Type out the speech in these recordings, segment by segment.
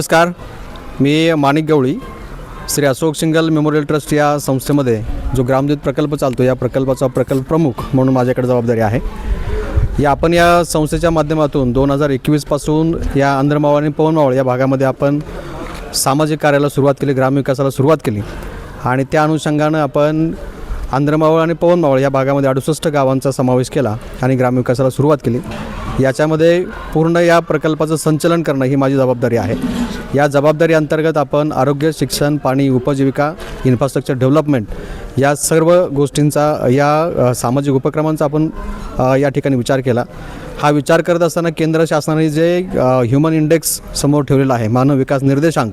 नमस्कार, मी Manik Gawali, Shri Ashok Singhal memorial trust या संस्थेमध्ये जो ग्रामज्योत प्रकल्प चालतो या प्रकल्पाचा प्रकल्प प्रमुख म्हणून माझ्याकडे जबाबदारी आहे. आपण या संस्थेच्या माध्यमातून 2021 पासून या अंदरमावळ आणि पवनमावळ या भागामध्ये आपण सामाजिक कार्याला सुरुवात केली, ग्रामविकासाला सुरुवात केली आणि त्या अनुषंगानं आपण अंदरमावळ आणि पवनमावळ या भागामध्ये 68 गावांचा समावेश केला आणि ग्रामविकासाला सुरुवात केली. याच्यामध्ये पूर्ण या प्रकल्पाचं संचलन करणं ही माझी जबाबदारी आहे. या जबाबदारी अंतर्गत आपण आरोग्य, शिक्षण, पाणी, उपजीविका, इन्फ्रास्ट्रक्चर डेव्हलपमेंट या सर्व गोष्टींचा या सामाजिक उपक्रमांचा आपण या ठिकाणी विचार केला. हा विचार करत असताना केंद्र शासनाने जे ह्युमन इंडेक्स समोर ठेवलेला आहे, मानव विकास निर्देशांक,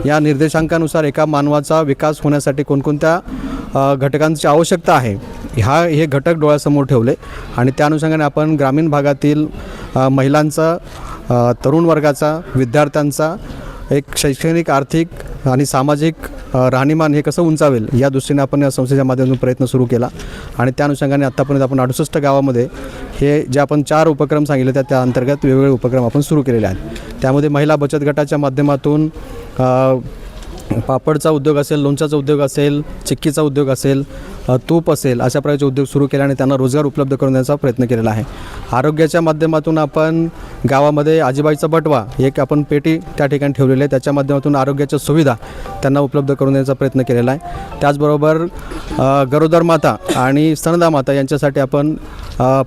या निर्देशांकानुसार एका मानवाचा विकास होण्यासाठी कोणकोणत्या घटकांची आवश्यकता आहे हे घटक डोळ्यासमोर ठेवले आणि त्या अनुषंगाने आपण ग्रामीण भागातील महिलांचा, तरुण वर्गाचा, विद्यार्थ्यांचा एक शैक्षणिक, आर्थिक आणि सामाजिक राहणीमान हे कसं उंचावेल या दृष्टीने आपण या संस्थेच्या माध्यमातून प्रयत्न सुरू केला आणि त्या अनुषंगाने आत्तापर्यंत आपण 68 गावामध्ये हे जे आपण 4 उपक्रम सांगितले त्या अंतर्गत वेगवेगळे उपक्रम आपण सुरू केलेले आहेत. त्यामध्ये महिला बचत गटाच्या माध्यमातून पापडचा उद्योग असेल, लोणच्याचा उद्योग असेल, चिक्कीचा उद्योग असेल, तूप असेल, अशा प्रकारचे उद्योग सुरू केले आणि त्यांना रोजगार उपलब्ध करून देण्याचा प्रयत्न केलेला आहे. आरोग्याच्या माध्यमातून आपण गावामध्ये आजीबाईचा बटवा एक आपण पेटी त्या ठिकाणी ठेवलेली आहे, त्याच्या माध्यमातून आरोग्याच्या सुविधा त्यांना उपलब्ध करून देण्याचा प्रयत्न केलेला आहे. त्याचबरोबर गरोदर माता आणि स्तनदा माता यांच्यासाठी आपण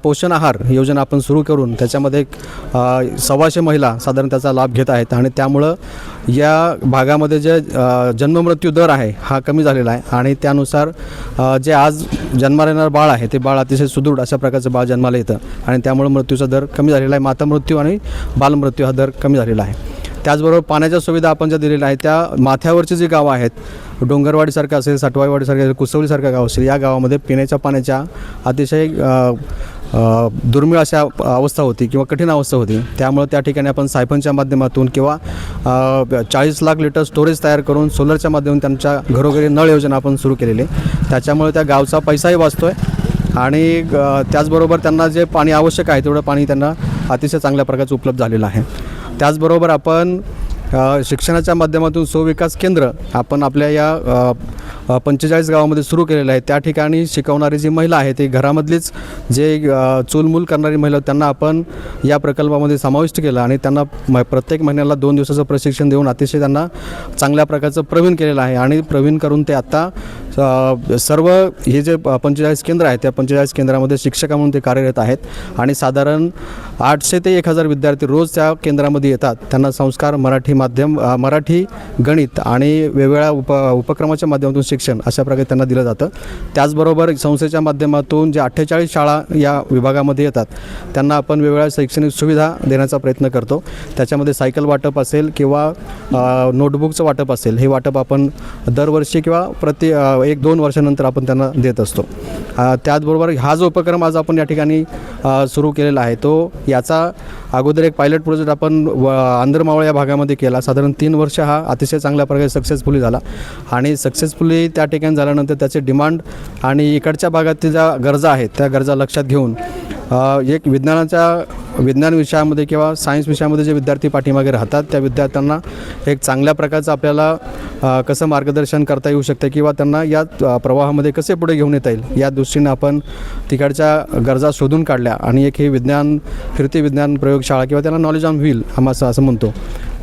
पोषण आहार योजना आपण सुरू करून त्याच्यामध्ये 125 महिला साधारण त्याचा लाभ घेत आहेत आणि त्यामुळं या भागामध्ये जे जन्ममृत्यू दर आहे हा कमी झालेला आहे आणि त्यानुसार जे आज जन्माला येणारं बाळ आहे ते बाळ अतिशय सुदृढ अशा प्रकारचं बाळ जन्माला येतं आणि त्यामुळे मृत्यूचा दर कमी झालेला आहे. माता मृत्यू आणि बालमृत्यू हा दर कमी झालेला आहे. त्याचबरोबर पाण्याच्या सुविधा आपण ज्या दिलेल्या आहेत त्या माथ्यावरची जी गावं आहेत, डोंगरवाडीसारखं असेल, साटवाईवाडीसारखं असेल, कुसवलीसारखं गाव असेल, या गावामध्ये पिण्याच्या पाण्याच्या अतिशय दुर्मिळ अशा अवस्था होती किंवा कठीण अवस्था होती. त्यामुळे त्या ठिकाणी आपण सायफनच्या माध्यमातून किंवा 40 लाख लिटर स्टोरेज तयार करून सोलरच्या माध्यमातून त्यांच्या घरोघरी नळ योजना आपण सुरू केलेली आहे. त्याच्यामुळे त्या गावचा पैसाही वाचतो आहे आणि त्याचबरोबर त्यांना जे पाणी आवश्यक आहे तेवढं पाणी त्यांना अतिशय चांगल्या प्रकारचं उपलब्ध झालेलं आहे. त्याचबरोबर आपण शिक्षणाच्या माध्यमातून स्वविकास केंद्र आपण आपल्या या 45 गावामध्ये सुरू केलेलं आहे. त्या ठिकाणी शिकवणारी जी महिला आहे ते घरामधलीच जे चूलमूल करणारी महिला त्यांना आपण या प्रकल्पामध्ये समाविष्ट केलं आणि त्यांना प्रत्येक महिन्याला 2 दिवसाचं प्रशिक्षण देऊन अतिशय त्यांना चांगल्या प्रकारचं प्रवीण केलेलं आहे आणि प्रवीण करून ते आत्ता सर्व हे जे 45 केंद्र आहेत त्या 45 केंद्रामध्ये शिक्षका म्हणून ते कार्यरत आहेत आणि साधारण 800 ते 1000 विद्यार्थी रोज त्या केंद्रामध्ये येतात. त्यांना संस्कार, मराठी माध्यम, मराठी, गणित आणि वेगवेगळ्या उपक्रमाच्या माध्यमातून शिक्षण अशा प्रकारे त्यांना दिलं जातं. त्याचबरोबर संस्थेच्या माध्यमातून जे 48 शाळा या विभागामध्ये येतात त्यांना आपण वेगवेगळ्या शैक्षणिक सुविधा देण्याचा प्रयत्न करतो. त्याच्यामध्ये सायकल वाटप असेल किंवा नोटबुकचं वाटप असेल, हे वाटप आपण दरवर्षी किंवा 1-2 वर्षानंतर आपण त्यांना देत असतो. त्याचबरोबर हा जो उपक्रम आज आपण या ठिकाणी सुरू केलेला आहे तो याचा अगोदर एक पायलट प्रोजेक्ट आपण अंदरमावळ या भागामध्ये केला. साधारण 3 वर्ष हा अतिशय चांगल्या प्रकारे सक्सेसफुली झाला आणि सक्सेसफुली त्या ठिकाणी झाल्यानंतर त्याचे डिमांड आणि इकडच्या भागातील ज्या गरजा आहेत त्या गरजा लक्षात घेऊन एक विज्ञान विषयामध्ये किंवा सायन्स विषयामध्ये जे विद्यार्थी पाठीमागे राहतात त्या विद्यार्थ्यांना एक चांगल्या प्रकारचं आपल्याला कसं मार्गदर्शन करता येऊ शकतं किंवा त्यांना या प्रवाहामध्ये कसे पुढे घेऊन येता येईल या दृष्टीने आपण तिकडच्या गरजा शोधून काढल्या आणि एक हे फिरती विज्ञान प्रयोगशाळा किंवा त्यांना नॉलेज ऑन व्हील असं म्हणतो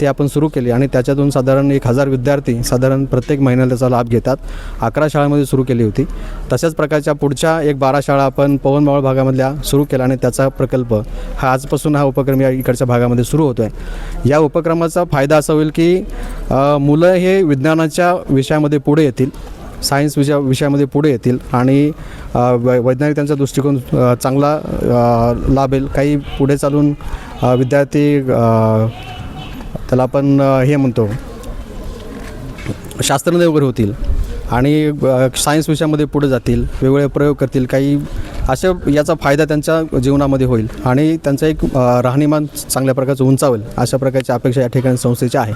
ते आपण सुरू केली आणि त्याच्यातून साधारण 1000 विद्यार्थी साधारण प्रत्येक महिन्याला त्याचा लाभ घेतात. 11 शाळांमध्ये सुरू केली होती. तशाच प्रकारच्या पुढच्या 12 शाळा आपण पवनमावळ भागामधल्या सुरू केला आणि त्याचा प्रकल्प हा आजपासून हा उपक्रम या इकडच्या भागामध्ये सुरू होतो आहे. या उपक्रमाचा फायदा असा होईल की मुलं हे विज्ञानाच्या विषयामध्ये पुढे येतील, सायन्स विषयामध्ये पुढे येतील आणि वैज्ञानिक त्यांचा दृष्टिकोन चांगला लाभेल. काही पुढे चालून विद्यार्थी त्याला आपण हे म्हणतो शास्त्रज्ञ वगैरे होतील आणि सायन्स विषयामध्ये पुढे जातील, वेगवेगळे प्रयोग करतील, काही असे याचा फायदा त्यांच्या जीवनामध्ये होईल आणि त्यांचं एक राहणीमान चांगल्या प्रकारचं उंचावेल अशा प्रकारची अपेक्षा या ठिकाणी संस्थेची आहे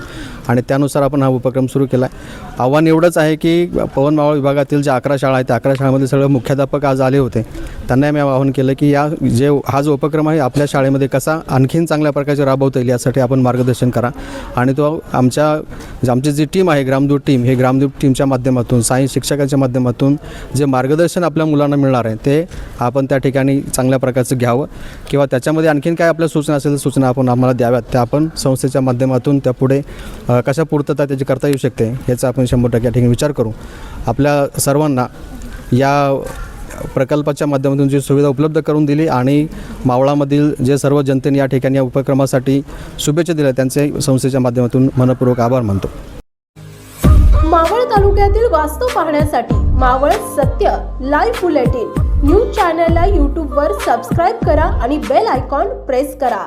आणि त्यानुसार आपण हा उपक्रम सुरू केला आहे. आव्हान एवढंच आहे की पवन मावळ विभागातील ज्या 11 शाळा आहेत त्या 11 शाळांमध्ये सगळे मुख्याध्यापक आज आले होते. त्यांना मी आवाहन केलं की हा जो उपक्रम आहे आपल्या शाळेमध्ये कसा आणखीन चांगल्या प्रकारचे राबवता येईल यासाठी आपण मार्गदर्शन करा आणि तो आमची जी टीम आहे ग्रामदूत टीम, हे ग्रामदूत टीमच्या माध्यमातून सायन्स शिक्षकांच्या माध्यमातून जे मार्गदर्शन आपल्या मुलांना मिळणार आहे ते आपण त्या ठिकाणी चांगल्या प्रकारचं घ्यावं किंवा त्याच्यामध्ये आणखीन काय आपल्या सूचना असेल तर सूचना आपण आम्हाला द्याव्यात, त्या आपण संस्थेच्या माध्यमातून त्या पुढे कशा पूर्तता त्याची करता येऊ शकते याचा आपण 100% या ठिकाणी विचार करू. आपल्या सर्वांना या प्रकल्पाच्या माध्यमातून जी सुविधा उपलब्ध करून दिली आणि मावळामधील जे सर्व जनतेने या ठिकाणी या उपक्रमासाठी शुभेच्छा दिल्या त्यांचे संस्थेच्या माध्यमातून मनपूर्वक आभार मानतो. मावळ तालुक्यातील वास्तव पाहण्यासाठी मावळ सत्य लाईव्ह बुलेटिन न्यूज चॅनलला यूट्यूबवर सबस्क्राईब करा आणि बेल आयकॉन प्रेस करा.